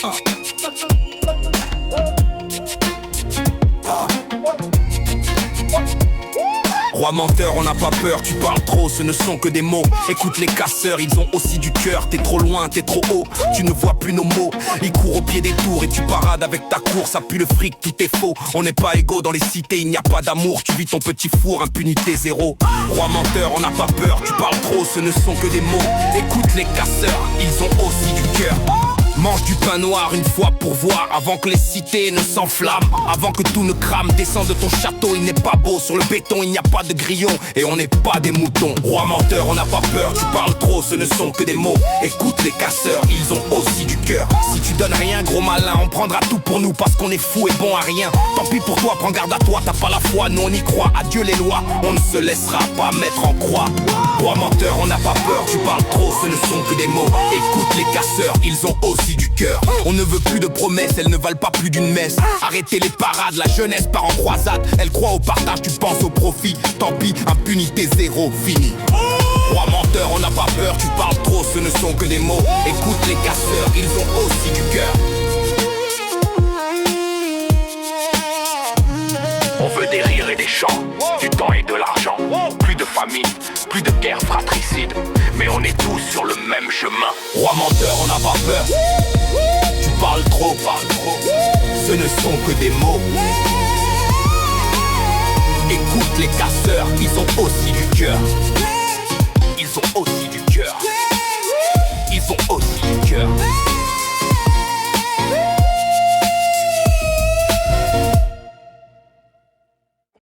Roi menteur, on n'a pas peur, tu parles trop, ce ne sont que des mots. Écoute les casseurs, ils ont aussi du cœur. T'es trop loin, t'es trop haut, tu ne vois plus nos mots. Ils courent au pied des tours et tu parades avec ta course. Ça pue le fric, tout est faux. On n'est pas égaux dans les cités, il n'y a pas d'amour. Tu vis ton petit four, impunité zéro. Roi menteur, on n'a pas peur, tu parles trop, ce ne sont que des mots. Écoute les casseurs, ils ont aussi du cœur. Mange du pain noir une fois pour voir, avant que les cités ne s'enflamment, avant que tout ne crame. Descends de ton château, il n'est pas beau. Sur le béton, il n'y a pas de grillon et on n'est pas des moutons. Roi menteur, on n'a pas peur, tu parles trop, ce ne sont que des mots. Écoute les casseurs, ils ont aussi du cœur. Si tu donnes rien, gros malin, on prendra tout pour nous parce qu'on est fou et bon à rien. Tant pis pour toi, prends garde à toi, t'as pas la foi, nous on y croit. Adieu les lois, on ne se laissera pas mettre en croix. Roi menteur, on n'a pas peur, tu parles trop, ce ne sont que des mots. Écoute les casseurs, ils ont aussi du cœur. On ne veut plus de promesses, elles ne valent pas plus d'une messe. Arrêtez les parades, la jeunesse part en croisade. Elle croit au partage, tu penses au profit. Tant pis, impunité zéro, fini. Roi menteur, on n'a pas peur, tu parles trop, ce ne sont que des mots. Écoute les casseurs, ils ont aussi du cœur. On veut des rires et des chants, du temps et de l'argent. Plus de famine, plus de guerre fratricide, mais on est tous sur le même chemin. Roi menteur, on n'a pas peur. Tu parles trop, ce ne sont que des mots. Écoute les casseurs, ils ont aussi du cœur. Ils ont aussi